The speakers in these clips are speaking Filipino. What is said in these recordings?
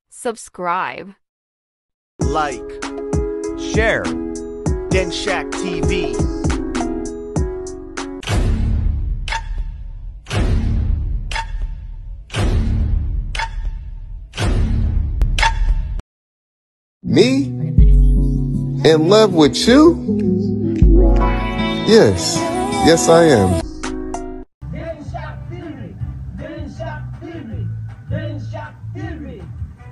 subscribe, like, share, Denshack TV. Me? In love with you? Yes. Yes, I am. Denshack TV! Denshack TV! Denshack TV!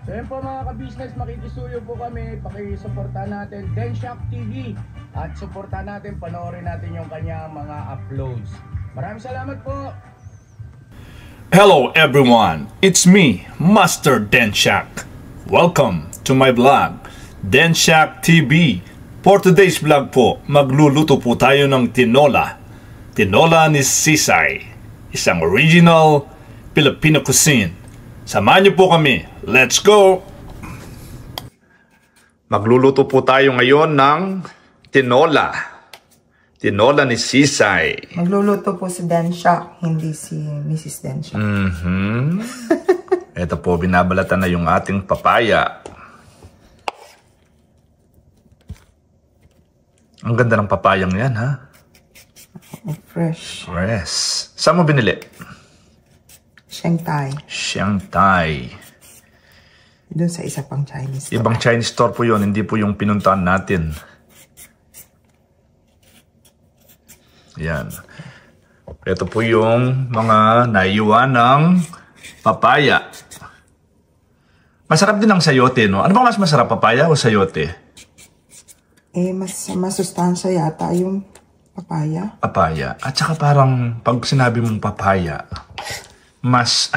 So yun po mga ka-business, makikisuyo po kami, pakisuportahan natin Denshack TV at suportahan natin, panoorin natin yung kanyang mga uploads. Maraming salamat po! Hello everyone, it's me, Master Denshack. Welcome to my vlog, Denshack TV. For today's vlog po, magluluto po tayo ng tinola. Tinola ni Sisay, isang original Filipino cuisine. Samahan niyo po kami, let's go! Magluluto po tayo ngayon ng tinola. Tinola ni Sisay. Magluluto po si Denshack, hindi si Mrs. Denshack. Ito po, binabalatan na yung ating papaya. Ang ganda ng papayang yan, ha? Fresh. Fresh. Saan mo binili? Shanghai. Shanghai. Doon sa isa pang Chinese store. Ibang Chinese store po yun, hindi po yung pinuntahan natin. Yan. Ito po yung mga naiwan ng papaya. Masarap din ang sayote, no? Ano bang mas masarap, papaya o sayote? Mas masustansya yata yung papaya. Papaya. At saka parang pag sinabi mong papaya, mas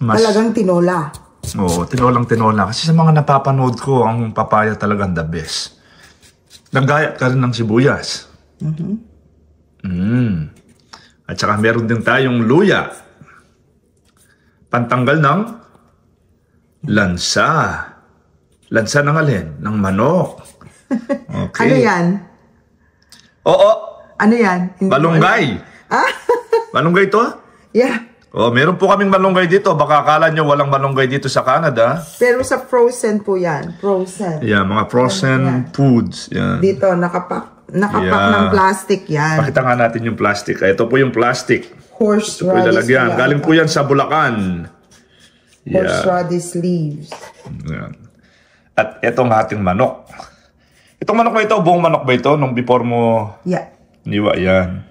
mas... Talagang tinola. Oo, tinola. Kasi sa mga napapanood ko, ang papaya talagang the best. Naggaya ka rin ng sibuyas. At saka meron din tayong luya. Pantanggal ng lansa. Lansa ng alin? Ng manok. Okay. Ano yan? Oo. Ano yan? Hindi Malunggay. Malunggay to? Yeah. Oh, meron po kaming malunggay dito. Baka akala nyo walang malunggay dito sa Canada. Pero sa frozen po yan. Frozen. Yeah, mga frozen foods. Yan. Dito, nakapak ng plastic yan. Pakita nga natin yung plastic. Ito po yung plastic. Horseradish. Galing po yan sa Bulacan. Horseradish leaves. Yan. At itong ating manok. Itong manok ba ito? Buong manok ba ito? Nung before mo niwa yan.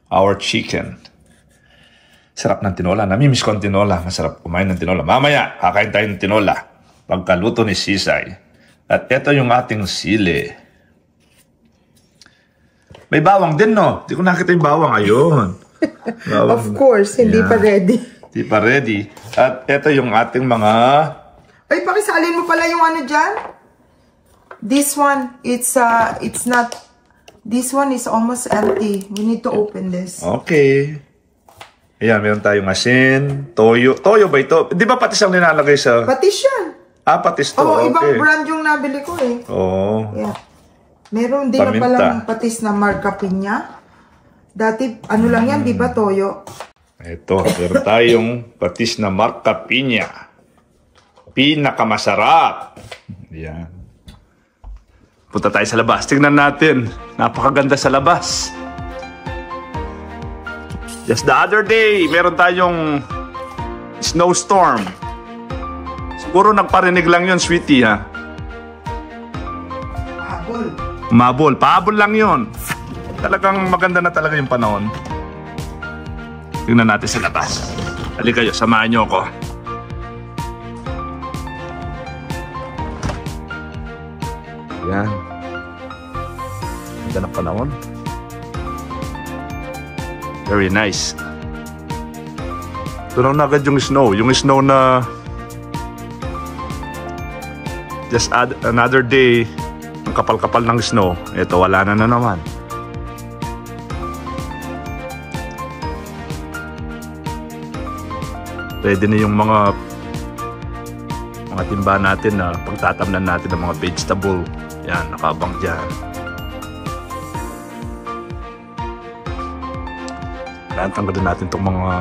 Our chicken. Sarap ng tinola. Namimiss ko ang tinola. Masarap kumain ng tinola. Mamaya, kakain tayo ng tinola. Pagkaluto ni Sisay. At ito yung ating sili. May bawang din, no? Di ko nakita yung bawang. Ayun. Bawang. Of course, hindi pa ready. Hindi pa ready. At ito yung ating mga... Ay, pakisalin mo pala yung ano dyan. This one, it's not... This one is almost empty. We need to open this. Okay. Ayan, meron tayong asin, toyo. Toyo ba ito? Di ba patis ang nilalagay sa... Patis yan. Patis to. Oo, okay. Ibang brand yung nabili ko eh. Oo. Yeah. Meron din na palang patis na Marca Piña. Dati, ano lang yan, di ba, toyo? Ito, meron tayong patis na Marca Piña. Pinakamasarap. Ayan. Punta tayo sa labas. Tingnan natin. Napakaganda sa labas. Just the other day, meron tayong snowstorm. Siguro nagparinig lang yun, sweetie, ha? Mabol. Pahabol lang yun. Talagang maganda na talaga yung panahon. Tingnan natin sa labas. Halika kayo, samahan niyo ako. Yan. Ganda ng panahon. Very nice. Tunaw na agad yung snow. Yung snow na just add another day, ang kapal-kapal ng snow. Ito, wala na naman. Pwede na yung mga timba natin na pagtatamnan natin ng mga vegetable. Yan, nakabang dyan. Tanggalin natin itong mga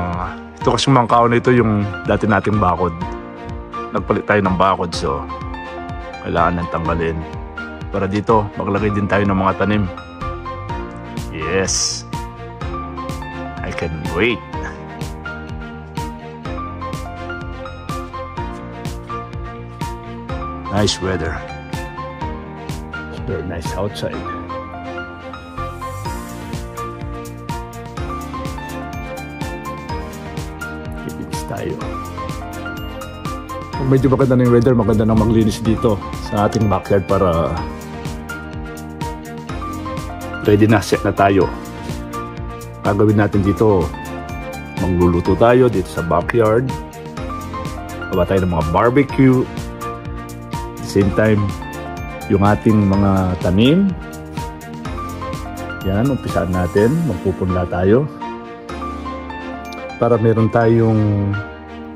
Ito kasi mga kaon na ito yung dati nating bakod. Nagpalit tayo ng bakod, so kailangan nang tanggalin. Para dito, maglagay din tayo ng mga tanim. Yes! I can wait. Nice weather. It's very nice outside. Kikinis tayo. Kung medyo maganda na yung weather, maganda nang maglinis dito sa ating backyard para ready na, set na tayo. Gagawin natin dito, magluluto tayo dito sa backyard. Gawa tayo ng mga barbecue. At the same time, yung ating mga tanim. Yan, umpisaan natin. Magpupunla tayo. Para meron tayong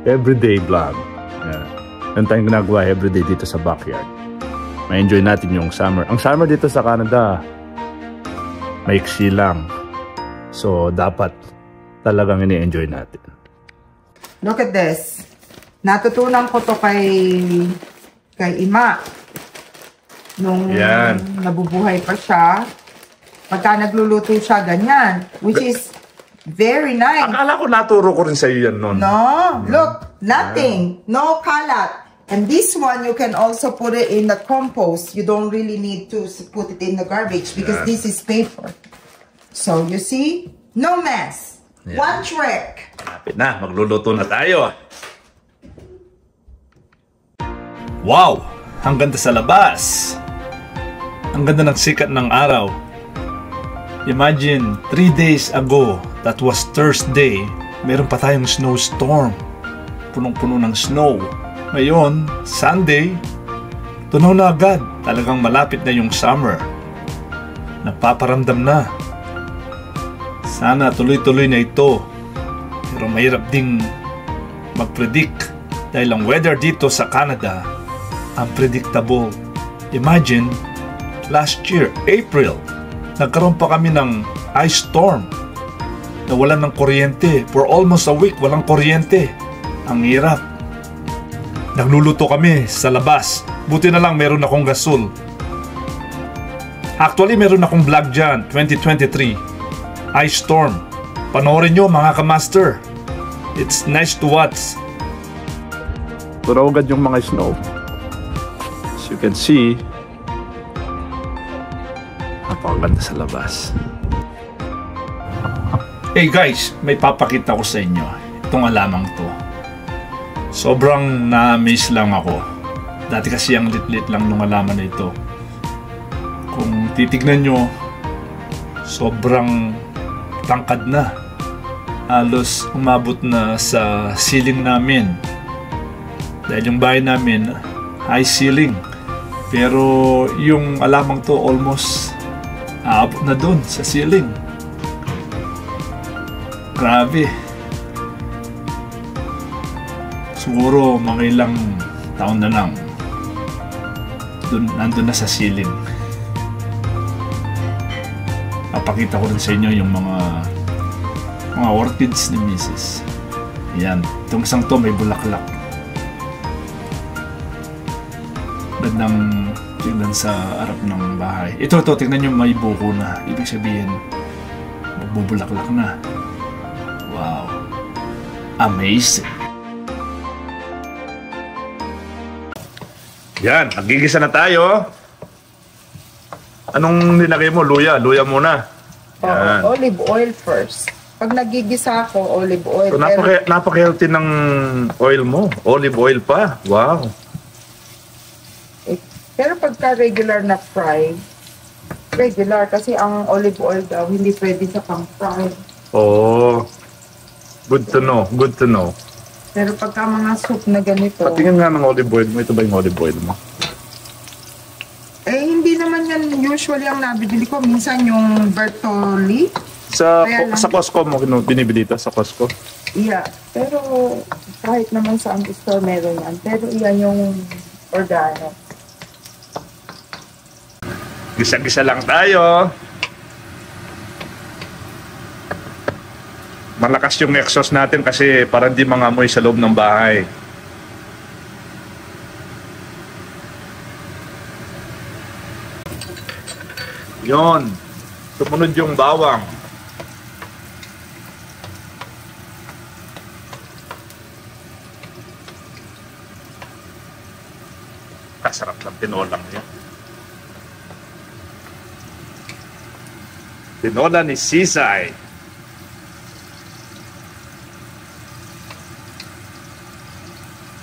everyday vlog. Yan. Yan tayong ginagawa everyday dito sa backyard. Ma-enjoy natin yung summer. Ang summer dito sa Canada, maiksi lang. So, dapat talagang ini-enjoy natin. Look at this. Natutunan ko to kay Ima. Nung nabubuhay pa siya. Pagka nagluluto siya, ganyan. Which is very nice. Akala ko naturo ko rin sa iyo yan noon. No, look, nothing. No kalat. And this one, you can also put it in the compost. You don't really need to put it in the garbage because this is paper. So, you see? No mess. One trick. Kapit na, magluluto na tayo. Wow! Ang ganda sa labas. Ang ganda ng sikat ng araw. Imagine, 3 days ago, that was Thursday, meron pa tayong snowstorm. Punong-puno ng snow. Ngayon, Sunday, tunaw na agad. Talagang malapit na yung summer. Napaparamdam na. Sana tuloy-tuloy na ito. Pero mahirap ding mag-predict dahil ang weather dito sa Canada unpredictable. Imagine, last year, April, nagkaroon pa kami ng ice storm. Nawalan ng kuryente. For almost a week, walang kuryente. Ang hirap. Nagluluto kami sa labas. Buti na lang meron akong gasol. Actually, meron akong vlog dyan, 2023. Ice storm. Panoorin nyo mga kamaster. It's nice to watch. Pero agad yung mga snow. As you can see, napakaganda sa labas. Hey guys, may papakita ko sa inyo. Itong alamang to. Sobrang na-miss lang ako. Dati kasi ang lit-lit lang nung alaman na ito. Kung titignan nyo, sobrang tangkad na. Halos umabot na sa ceiling namin. Dahil yung bahay namin, high ceiling. Pero yung alamang to almost aabot na dun sa ceiling. Grabe. Siguro mga ilang taon na lang nandun na sa ceiling. Papakita ko rin sa inyo yung mga orchids ni Mrs. Yan, itong isang to may bulaklak. Gandang tignan sa harap ng bahay. Ito, tignan nyo, may buko na. Ibig sabihin, magbubulaklak na. Wow, amazing. Yan, nagigisa na tayo. Anong nilagay mo? Luya? Luya muna. Yan. Olive oil first. Pag nagigisa ako, olive oil. So, napaka-healthy ng oil mo. Olive oil pa. Wow. Pero pagka regular na fry, regular kasi ang olive oil daw hindi pwede sa pang-fry. Oh. Good to know. Good to know. Pero pagka mga soup na ganito... Patingin nga ng olive oil mo. Ito ba yung olive oil mo? Eh, hindi naman yan usually ang nabibili ko. Minsan yung Bertolli. Sa Costco mo binibili ito? Sa Costco? Yeah. Pero kahit naman sa ang store meron yan. Pero iyan yung organo. Gisa-gisa lang tayo. Malakas yung exhaust natin kasi para hindi mangamoy sa loob ng bahay. Yon. Sumunod yung bawang. Kasarap ng tinolang yan. Tinola ni Sisay.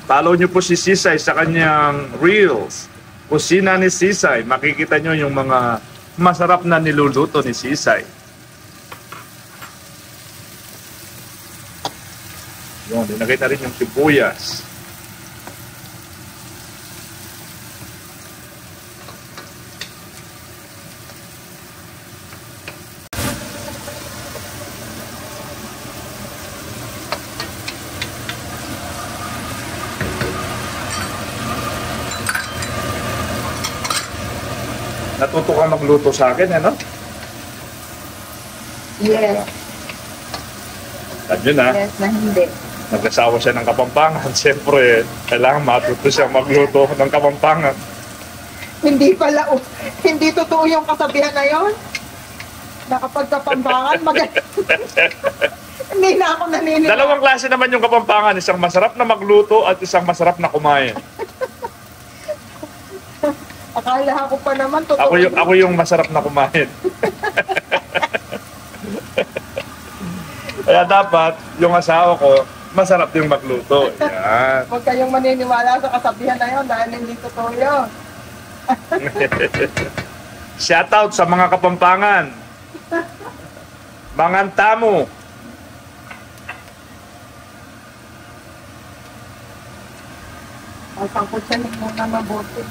Follow nyo po si Sisay sa kanyang Reels. Kusina ni Sisay. Makikita nyo yung mga masarap na niluluto ni Sisay. Yun, dinagay na rin yung sibuyas. Natuto ka magluto sa akin, ano? Yes. Sabi na, Yes na hindi. nag-asawa siya ng Kapampangan. Siyempre, kailangan matuto siya magluto ng Kapampangan. Hindi pala, hindi totoo yung kasabihan na yun. Nakapagkapampangan, hindi na ako naniniwala. Dalawang klase naman yung Kapampangan. Isang masarap na magluto at isang masarap na kumain. Akala ko pa naman, totoo. Ako yung masarap na kumain. Kaya dapat, yung asawa ko, masarap din magluto. Yan. Huwag kayong maniniwala sa kasabihan na yun dahil hindi totoo yun. Shoutout sa mga Kapampangan. Mangantamo. Ang sangkot siya muna mabuti.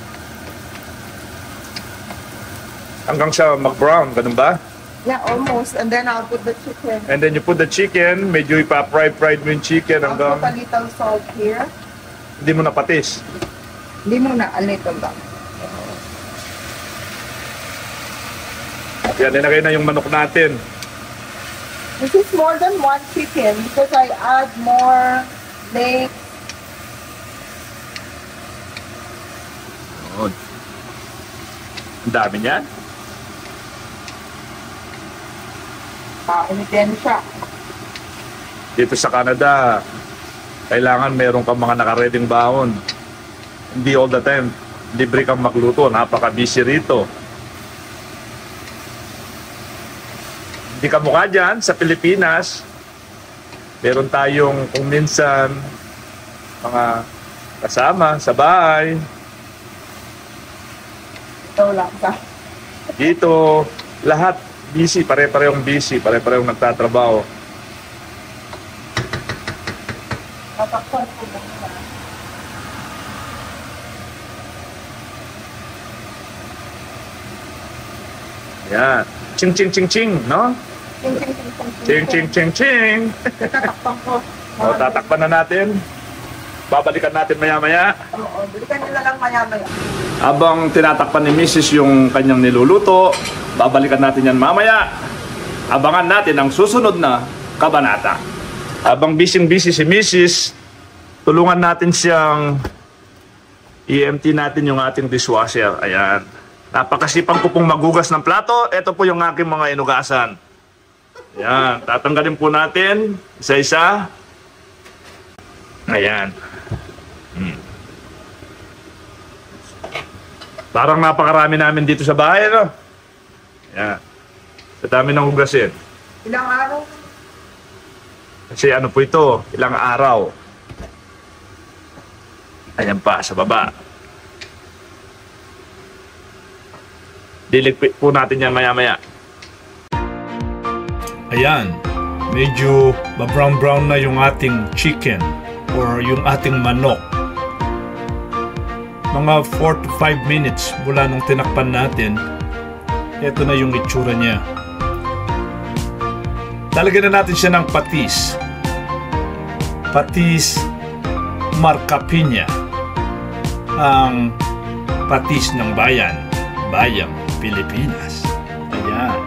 Hanggang sa mag-brown, ganun ba? Yeah, almost. And then I'll put the chicken. And then you put the chicken, medyo ipa-fry-fried mo yung chicken I'll put hanggang a little salt here. hindi mo napatis. Hindi muna, a little lang. Yan, nilagay na yung manok natin. This is more than one chicken because I add more legs. Ang dami niyan. Kaunitin siya. Dito sa Canada, kailangan meron kang mga nakareding baon. Hindi all the time, libre kang magluto. Napaka-busy rito. Hindi ka mukha dyan sa Pilipinas. Meron tayong kung minsan mga kasama sa bahay. Ito lang ka. Dito, lahat busy, pare-parehong busy, pare-parehong nagtatrabaho. Tatakpan ko muna. Yan. Ching, ching, ching, ching, no? Ching, ching, ching, ching, Ching, ching, ching, ching. Tatakpan ko. O, tatakpan na natin. Babalikan natin maya-maya. Oo, balikan nila lang maya-maya. Habang tinatakpan ni Mrs. yung kanyang niluluto, babalikan natin yan mamaya. Abangan natin ang susunod na kabanata. Habang busy-busy si Mrs., tulungan natin siyang i-empty natin yung ating dishwasher. Ayan. Napakasipag ko pong magugas ng plato. Ito po yung aking mga inugasan. Ayan. Tatanggalin po natin isa-isa. Ayan. Parang napakarami namin dito sa bahay, no? Ayan. Sa dami ng hugasin. Ilang araw? Kasi ano po ito, ilang araw. Ayan pa, sa baba. Diligpit po natin yan maya-maya. Ayan, medyo ba-brown-brown na yung ating chicken or yung ating manok. Mga 4 to 5 minutes mula nung tinakpan natin, ito na yung itsura niya. Talagyan na natin siya ng patis. Patis Marca Piña. Ang patis ng bayan. Bayang Pilipinas. Ayan.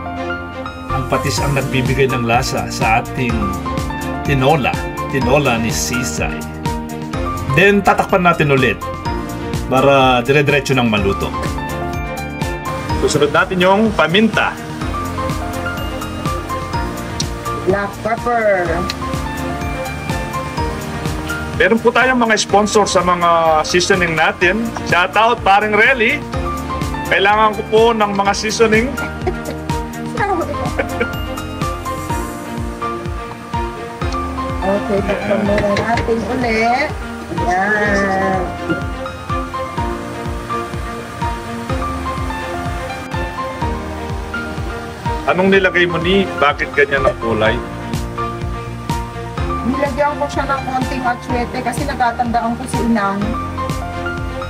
Ang patis ang nagbibigay ng lasa sa ating tinola ni Sisay. Then tatakpan natin ulit para dire-diretso ng maluto. Susunod natin yung paminta. Black pepper. Meron po tayong mga sponsor sa mga seasoning natin. Shout out, paring Relly. Kailangan ko po ng mga seasoning. Okay, takpan muna natin ulit. Ayan. Anong nilagay mo ni? Bakit ganyan ang kulay? Nilagyan ko siya ng konting atsuete kasi natatandaan ko si Inang.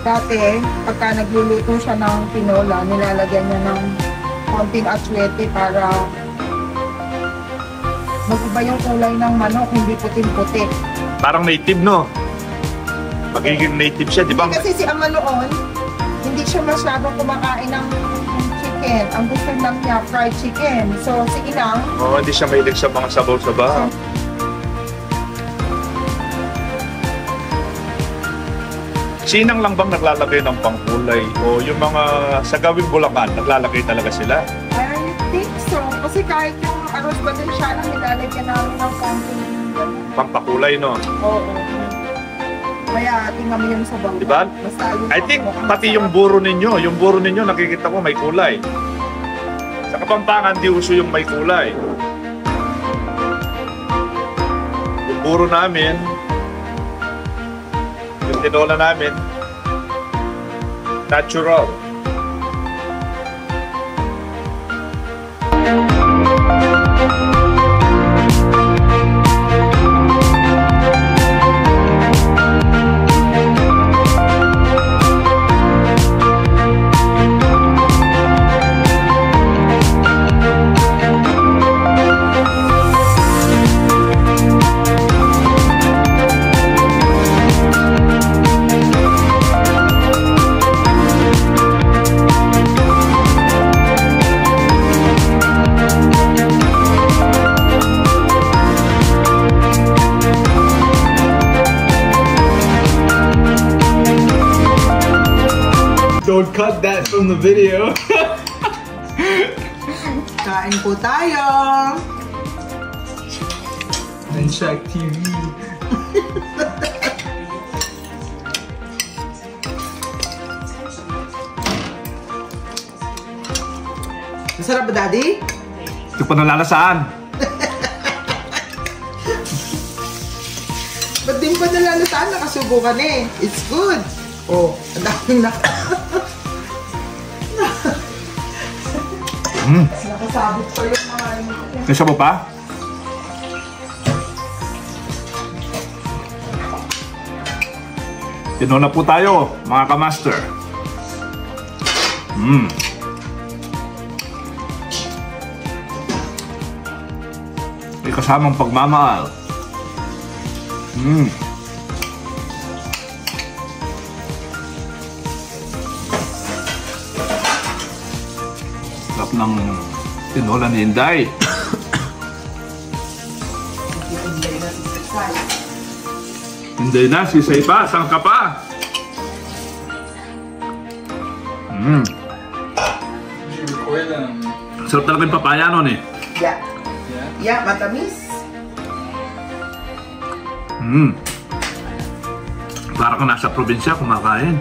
Dati, pagka nagluluto siya ng tinola, nilalagyan niya ng konting atsuete para mag-iba yung kulay ng manok, hindi puting-puti. Parang native, no? Magiging native siya, di ba? Kasi si Ama noon, hindi siya masyadong kumakain ng chicken. Ang gusto lang niya, fried chicken. So, si Inang, Oo, hindi siya mahilig sa mga sabaw-sabaw. Sinang lang bang naglalagay ng pangkulay? O yung mga sa gawing Bulacan, naglalagay talaga sila? I think so. Kasi kahit yung arroz badensyana, nilalagyan namin ng konting Pampakulay, no? oo. Kaya tingnan mo yung sabaw. Diba? Basta yung I think mukhang pati masarap. yung buro ninyo nakikita ko may kulay. Sa Kapampangan, di uso yung may kulay. Yung buro namin, yung tinola namin, natural. Don't cut that from the video. Kain po tayo. Denshack TV. Masarap ba, Daddy? Ito pa nalalasaan. Ba't din pa nalalasaan? Nakasubo ka na eh. It's good. Oh, ang daming nakasabot pa yung mga ano. May sabaw pa? Tinola po tayo, mga kamaster. May kasamang pagmamahal. Sarap ng tinola ni Inday. Hindi na, sisay pa, saan ka pa? Sarap talaga yung papaya nun eh. Yeah. Yeah, matamis. Para ka nasa probinsya kumakain.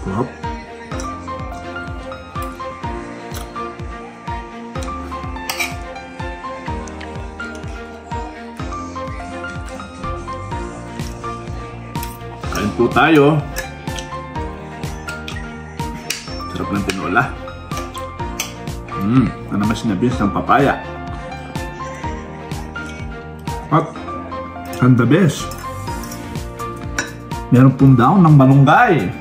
Sarap. Kain po tayo. Sarap ng tinola. Ano naman sinabis ng papaya. At ang the best, meron pong daon ng malunggay.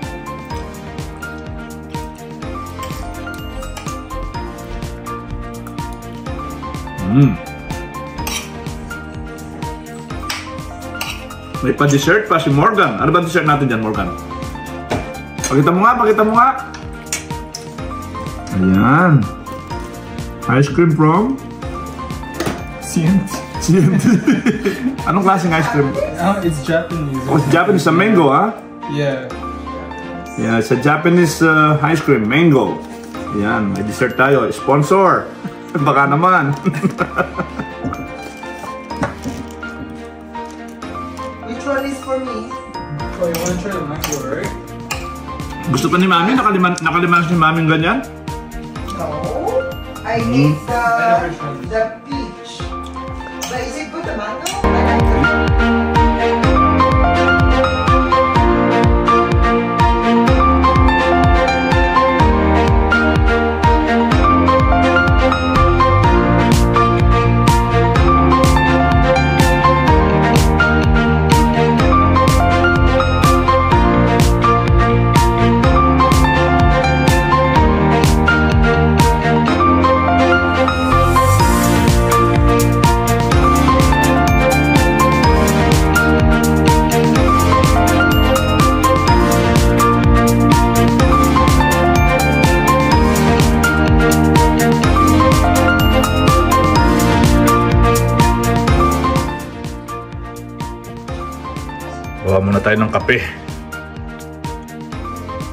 May pa-dessert pa si Morgan. Ano ba dessert natin dyan, Morgan? Pakita mo nga, pakita mo nga. Ayan. Ice cream from? CNT. Anong klaseng ice cream? It's Japanese. Oh, it's Japanese, a mango, ha? Yeah. Yeah, it's a Japanese ice cream, mango. Ayan, may dessert tayo. Sponsor. Baka naman. Which one is for me? Oh, you wanna try the mango, right? Gusto pa ni Mami? Nakalimanas ni Mami ganyan? No. I need the peach. But is it good, the mango? I like the Gawa muna tayo ng kape.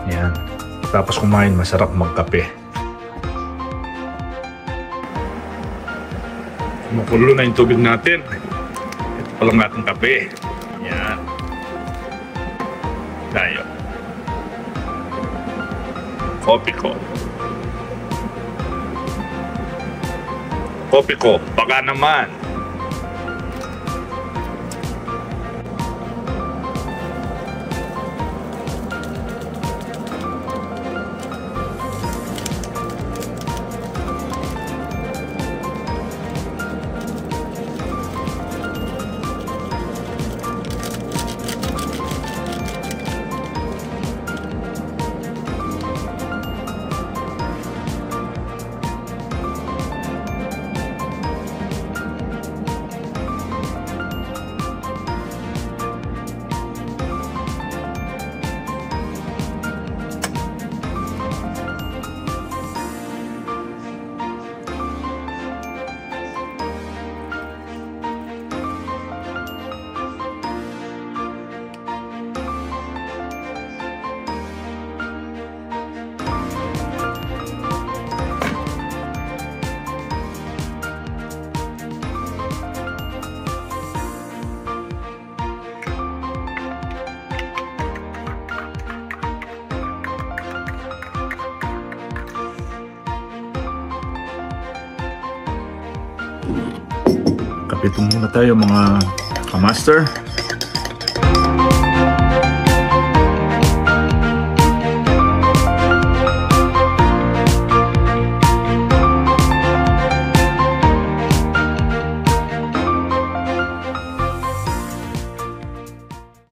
Yan. Tapos kumain, masarap magkape. Kumukulo na yung tubig natin. Ito pa lang natin kape. Yan. Tayo. Kopi ko. Kopi ko. Baka naman. Kapito muna tayo mga kamaster.